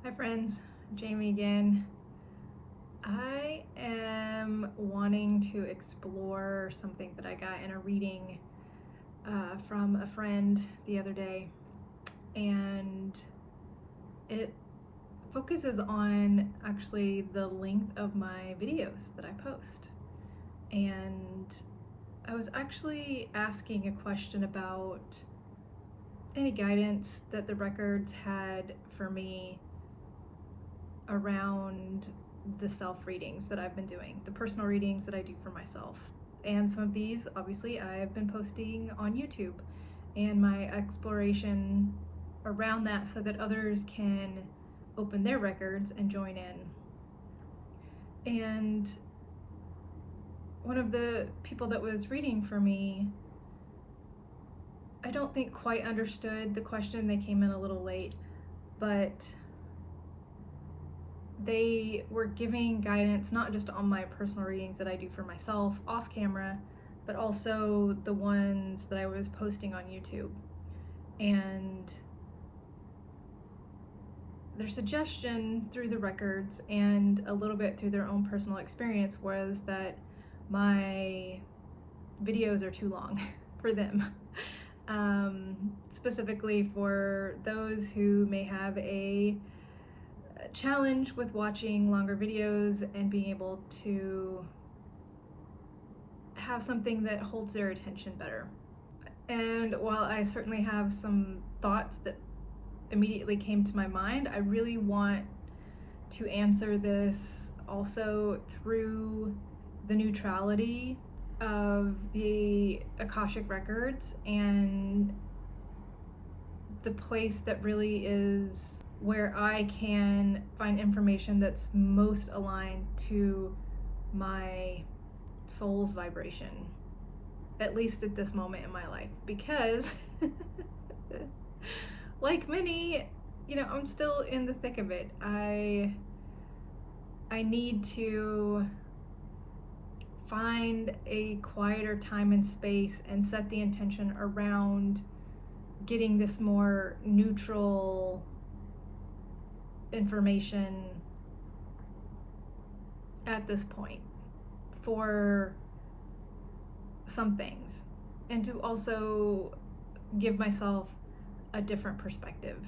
Hi friends, Jamie again. I am wanting to explore something that I got in a reading from a friend the other day, and it focuses on actually the length of my videos that I post. And I was actually asking a question about any guidance that the records had for me around the self readings that I've been doing, the personal readings that I do for myself. And some of these, obviously, I've been posting on YouTube and my exploration around that so that others can open their records and join in. And one of the people that was reading for me, I don't think quite understood the question. They came in a little late, but they were giving guidance not just on my personal readings that I do for myself off camera, but also the ones that I was posting on YouTube. And their suggestion through the records and a little bit through their own personal experience was that my videos are too long for them. Specifically for those who may have a challenge with watching longer videos and being able to have something that holds their attention better. And while I certainly have some thoughts that immediately came to my mind, I really want to answer this also through the neutrality of the Akashic records and the place that really is where I can find information that's most aligned to my soul's vibration, at least at this moment in my life. Because like many, I'm still in the thick of it. I need to find a quieter time and space and set the intention around getting this more neutral information at this point for some things, and to also give myself a different perspective.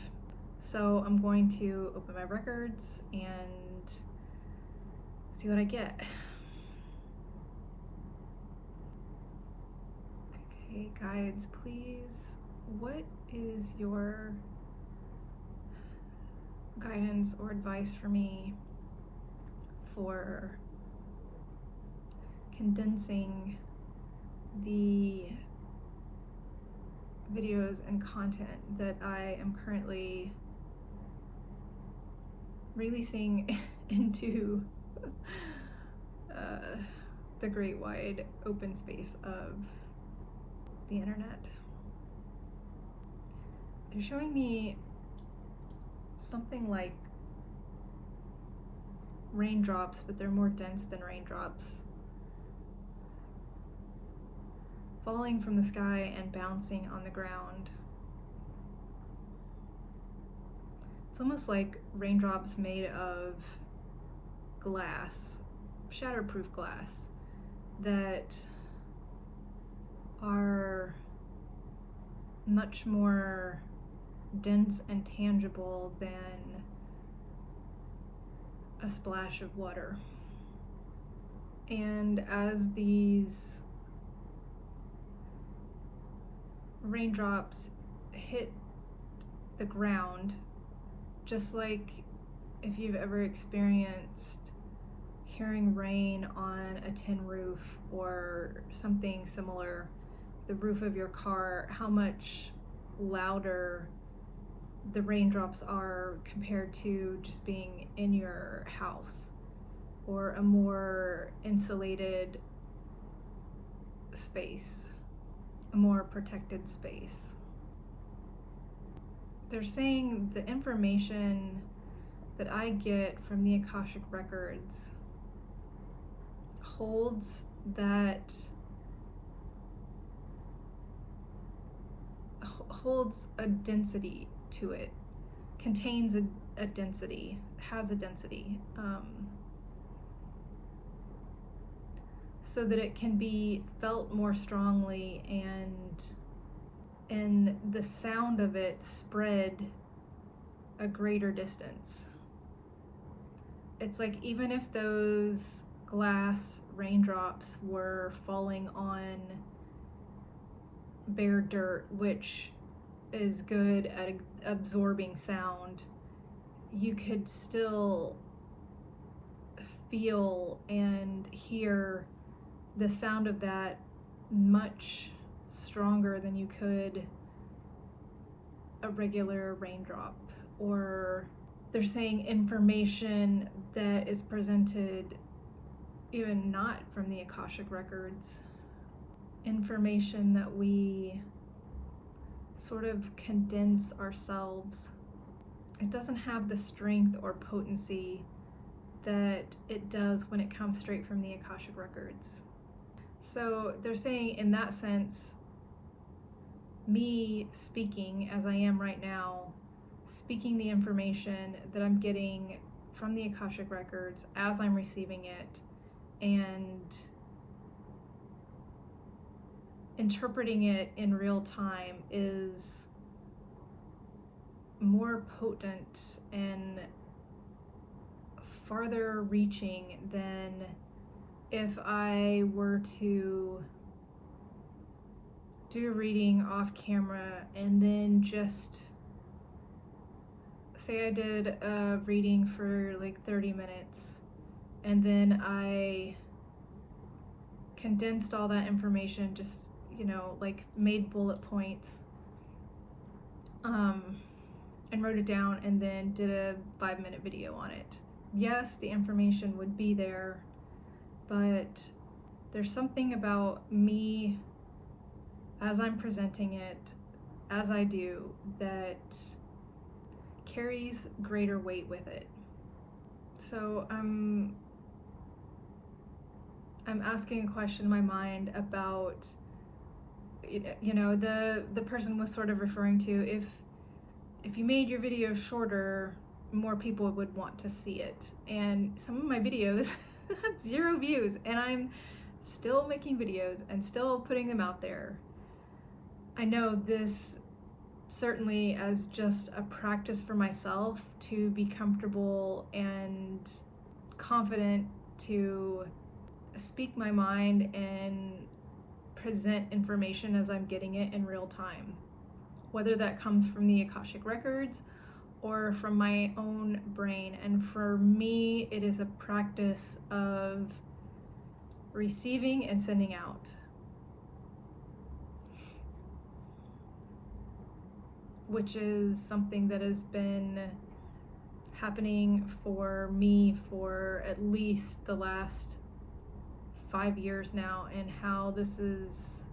So I'm going to open my records and see what I get. Okay, guides, please, what is your guidance or advice for me for condensing the videos and content that I am currently releasing into the great wide open space of the internet? They're showing me something like raindrops, but they're more dense than raindrops, falling from the sky and bouncing on the ground. It's almost like raindrops made of glass, shatterproof glass, that are much more dense and tangible than a splash of water. And as these raindrops hit the ground, just like if you've ever experienced hearing rain on a tin roof or something similar, the roof of your car, how much louder the raindrops are compared to just being in your house or a more insulated space, a more protected space. They're saying the information that I get from the Akashic records holds that holds a density to it, contains a density, has a density, so that it can be felt more strongly, and the sound of it spread a greater distance. It's like, even if those glass raindrops were falling on bare dirt, which is good at absorbing sound, you could still feel and hear the sound of that much stronger than you could a regular raindrop. Or they're saying information that is presented even not from the Akashic records, information that we sort of condense ourselves. It doesn't have the strength or potency that it does when it comes straight from the Akashic records. So they're saying, in that sense, me speaking as I am right now, speaking the information that I'm getting from the Akashic records as I'm receiving it, and interpreting it in real time, is more potent and farther reaching than if I were to do a reading off camera and then just say I did a reading for like 30 minutes and then I condensed all that information, just, like made bullet points, and wrote it down and then did a 5-minute video on it. Yes, the information would be there, but there's something about me as I'm presenting it, as I do, that carries greater weight with it. So I'm asking a question in my mind about, the person was sort of referring to, if you made your video shorter, more people would want to see it. And some of my videos have 0 views, and I'm still making videos and still putting them out there. I know this certainly as just a practice for myself to be comfortable and confident to speak my mind and present information as I'm getting it in real time, whether that comes from the Akashic records or from my own brain. And for me, it is a practice of receiving and sending out, which is something that has been happening for me for at least the last 5 years now, and how this has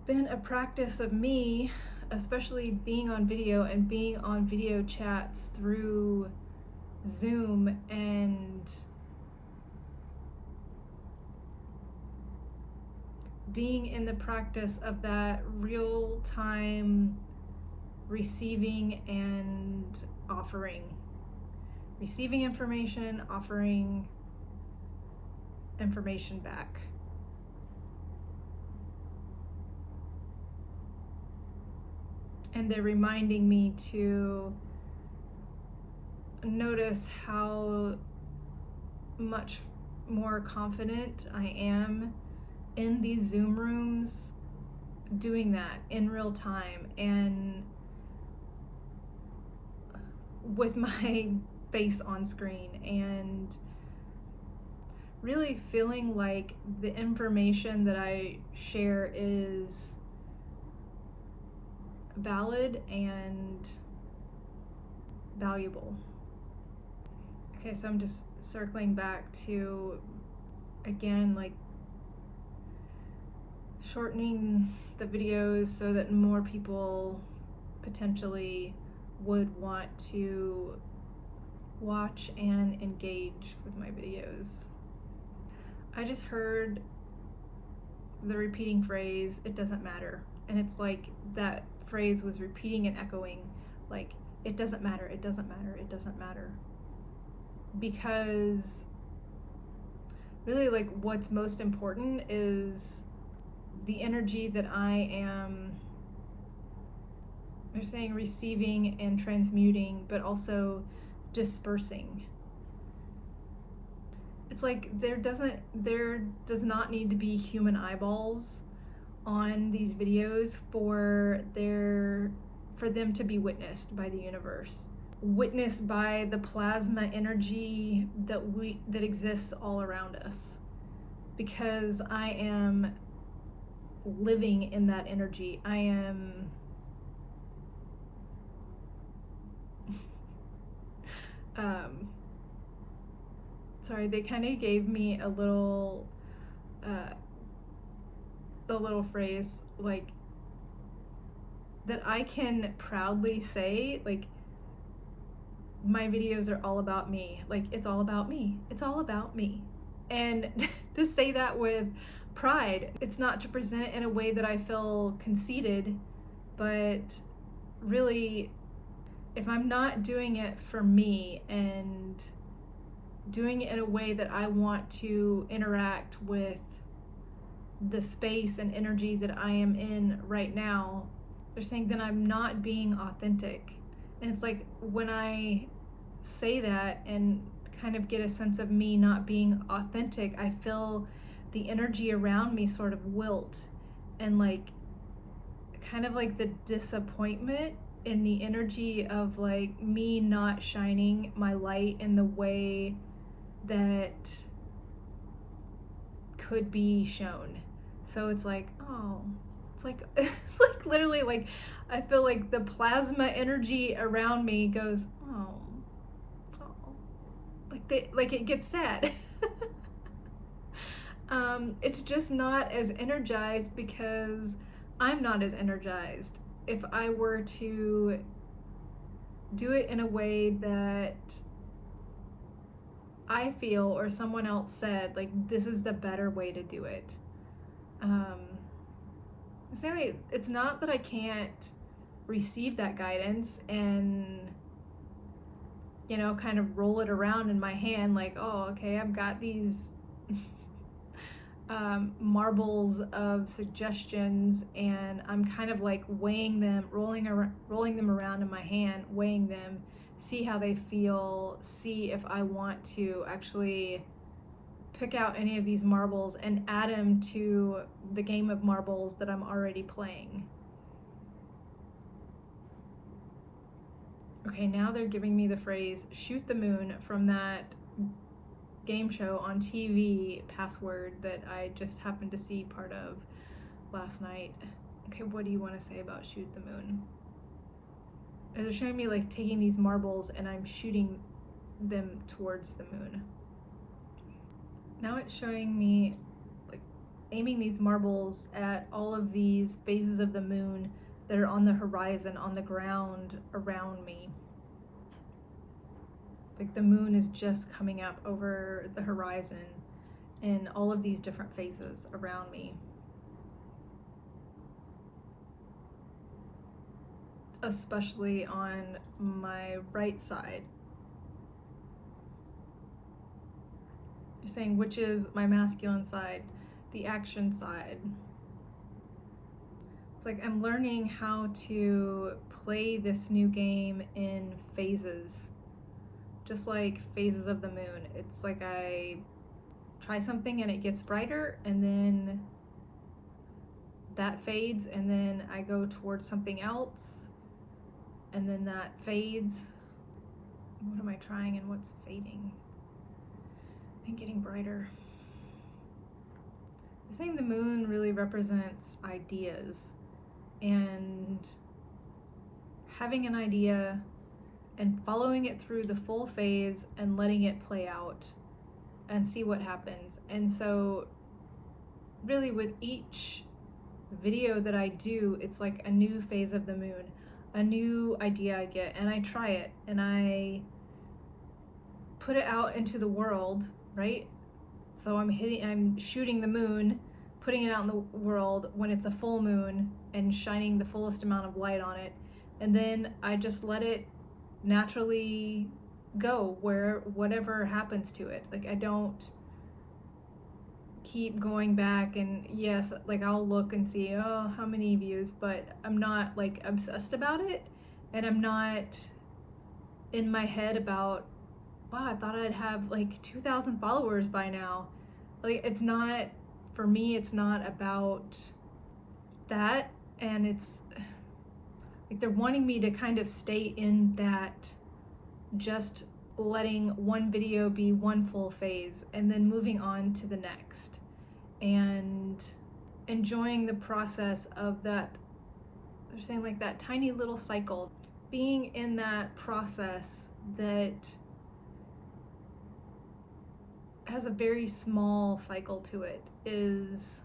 been a practice of me, especially being on video and being on video chats through Zoom, and being in the practice of that real-time receiving and offering. Receiving information, offering information back. And they're reminding me to notice how much more confident I am in these Zoom rooms doing that in real time and with my face on screen, and really feeling like the information that I share is valid and valuable. Okay, so I'm just circling back to, again, like shortening the videos so that more people potentially would want to watch and engage with my videos. I just heard the repeating phrase, "it doesn't matter." And it's like that phrase was repeating and echoing Like, it doesn't matter, it doesn't matter, it doesn't matter. Because really, like, what's most important is the energy that I am, they're saying, receiving and transmuting, but also dispersing. It's like there does not need to be human eyeballs on these videos for them to be witnessed by the universe, witnessed by the plasma energy that exists all around us, because I am living in that energy. I am sorry, they kind of gave me a little phrase, like, that I can proudly say, like, my videos are all about me. Like, it's all about me. It's all about me. And to say that with pride, it's not to present it in a way that I feel conceited, but really, if I'm not doing it for me and doing it in a way that I want to interact with the space and energy that I am in right now, they're saying that I'm not being authentic. And it's like, when I say that and kind of get a sense of me not being authentic, I feel the energy around me sort of wilt, and like, kind of like the disappointment in the energy of like me not shining my light in the way that could be shown. So it's like, oh, it's like it's like literally, like, I feel like the plasma energy around me goes, oh, like it gets sad. It's just not as energized because I'm not as energized. If I were to do it in a way that I feel or someone else said, like, this is the better way to do it. It's not that I can't receive that guidance and, you know, kind of roll it around in my hand, like, oh, okay, I've got these marbles of suggestions, and I'm kind of like weighing them, rolling them around in my hand, weighing them, see how they feel, see if I want to actually pick out any of these marbles and add them to the game of marbles that I'm already playing. Okay, now they're giving me the phrase shoot the moon from that game show on TV password that I just happened to see part of last night. Okay, what do you want to say about shoot the moon? They're showing me like taking these marbles and I'm shooting them towards the moon. Now it's showing me like aiming these marbles at all of these phases of the moon that are on the horizon, on the ground around me. Like the moon is just coming up over the horizon in all of these different phases around me. Especially on my right side. You're saying which is my masculine side, the action side. It's like I'm learning how to play this new game in phases, just like phases of the moon. It's like I try something and it gets brighter, and then that fades, and then I go towards something else, and then that fades. What am I trying and what's fading? And getting brighter. I'm saying the moon really represents ideas, and having an idea and following it through the full phase and letting it play out and see what happens. And so really with each video that I do, it's like a new phase of the moon, a new idea I get, and I try it and I put it out into the world, right? So I'm shooting the moon, putting it out in the world when it's a full moon and shining the fullest amount of light on it, and then I just let it naturally go where whatever happens to it. Like I don't keep going back, and yes, like I'll look and see, oh, how many views, but I'm not like obsessed about it, and I'm not in my head about, wow, I thought I'd have like 2,000 followers by now. Like it's not, for me, it's not about that, and it's like they're wanting me to kind of stay in that, just letting one video be one full phase and then moving on to the next and enjoying the process of that. They're saying like that tiny little cycle, being in that process that has a very small cycle to it is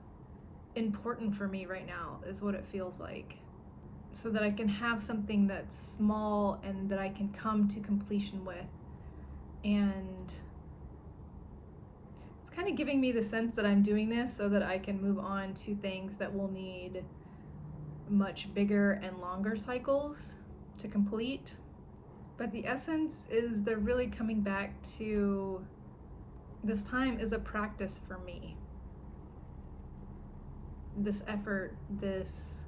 important for me right now, is what it feels like, so that I can have something that's small and that I can come to completion with. And it's kind of giving me the sense that I'm doing this so that I can move on to things that will need much bigger and longer cycles to complete. But the essence is they're really coming back to this time is a practice for me. This effort, this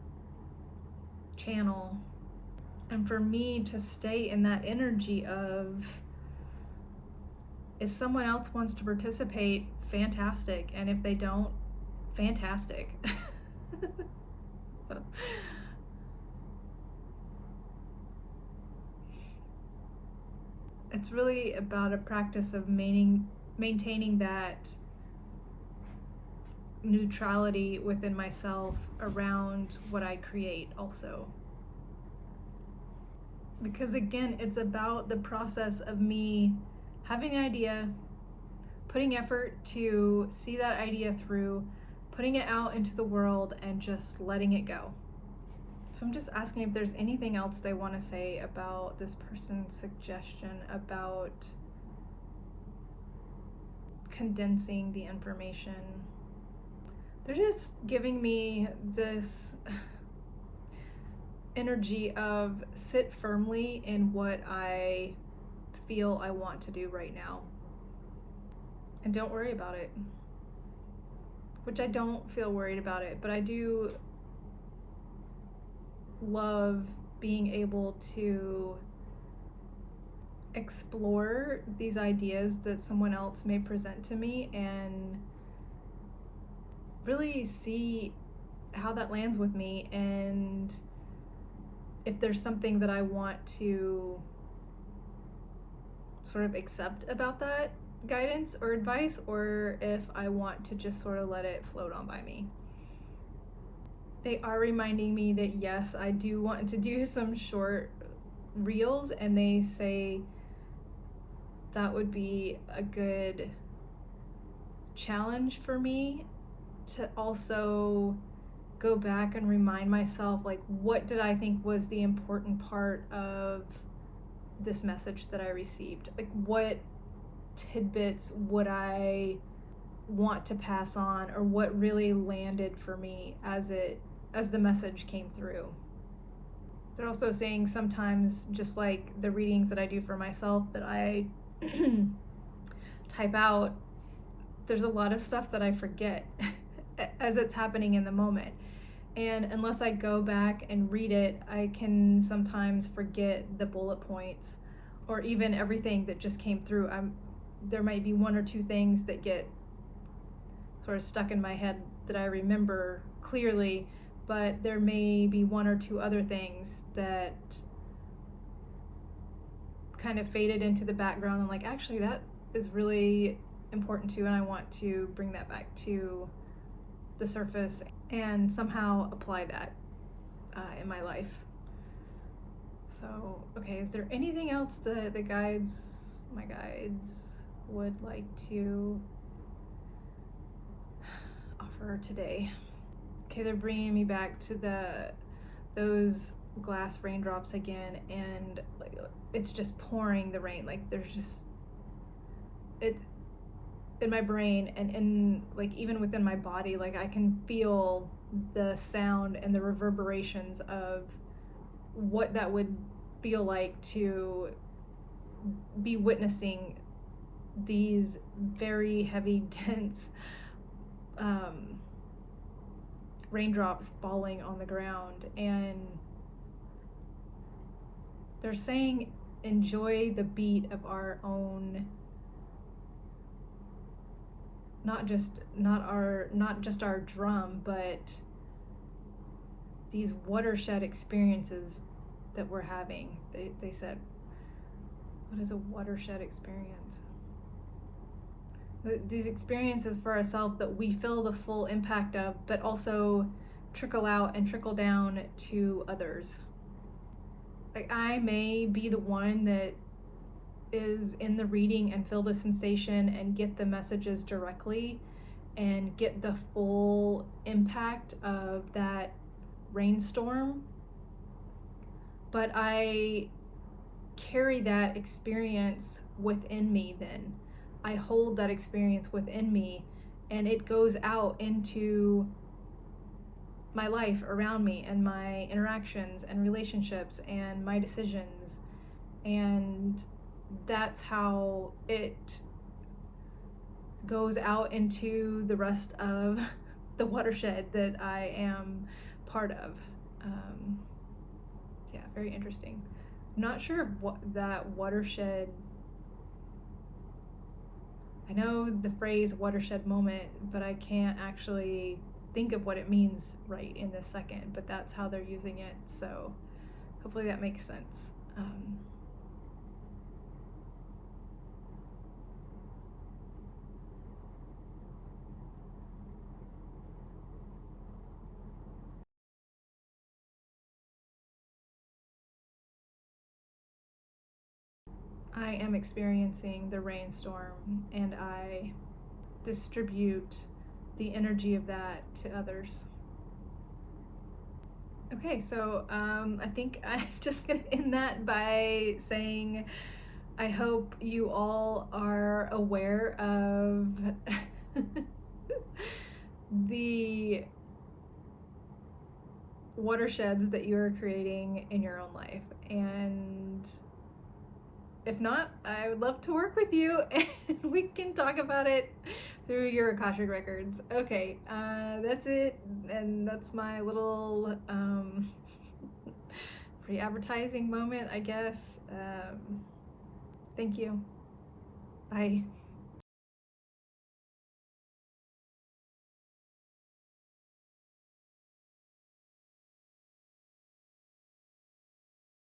channel, and for me to stay in that energy of, if someone else wants to participate, fantastic, and if they don't, fantastic. It's really about a practice of maintaining that neutrality within myself around what I create also. Because again, it's about the process of me having an idea, putting effort to see that idea through, putting it out into the world, and just letting it go. So I'm just asking if there's anything else they want to say about this person's suggestion about condensing the information. They're just giving me this energy of sit firmly in what I feel I want to do right now. And don't worry about it. Which I don't feel worried about it, but I do love being able to explore these ideas that someone else may present to me and really see how that lands with me, and if there's something that I want to sort of accept about that guidance or advice, or if I want to just sort of let it float on by me. They are reminding me that yes, I do want to do some short reels, and they say that would be a good challenge for me to also go back and remind myself, like, what did I think was the important part of this message that I received? Like, what tidbits would I want to pass on, or what really landed for me as the message came through? They're also saying sometimes, just like the readings that I do for myself that I type out, there's a lot of stuff that I forget as it's happening in the moment. And unless I go back and read it, I can sometimes forget the bullet points or even everything that just came through. There might be one or two things that get sort of stuck in my head that I remember clearly, but there may be one or two other things that kind of faded into the background. I'm like, actually, that is really important too, and I want to bring that back to the surface and somehow apply that in my life. So, okay, is there anything else that my guides would like to offer today? Okay, they're bringing me back to those glass raindrops again, and like it's just pouring the rain. Like there's just it in my brain and in like even within my body, like I can feel the sound and the reverberations of what that would feel like to be witnessing these very heavy, dense raindrops falling on the ground. And they're saying, enjoy the beat of our own, not just our drum, but these watershed experiences that we're having. They said, what is a watershed experience? These experiences for ourselves that we feel the full impact of, but also trickle out and trickle down to others. Like, I may be the one that is in the reading and feel the sensation and get the messages directly and get the full impact of that rainstorm, but I carry that experience within me. Then I hold that experience within me, and it goes out into my life around me and my interactions and relationships and my decisions, and that's how it goes out into the rest of the watershed that I am part of. Yeah, very interesting. I'm not sure what that watershed, I know the phrase watershed moment, but I can't actually think of what it means right in this second, but that's how they're using it, so hopefully that makes sense. I am experiencing the rainstorm, and I distribute the energy of that to others. Okay, so I think I'm just gonna end that by saying I hope you all are aware of the watersheds that you're creating in your own life, and if not, I would love to work with you and we can talk about it through your Akashic records. Okay, that's it, and that's my little free advertising moment, I guess. Thank you. Bye.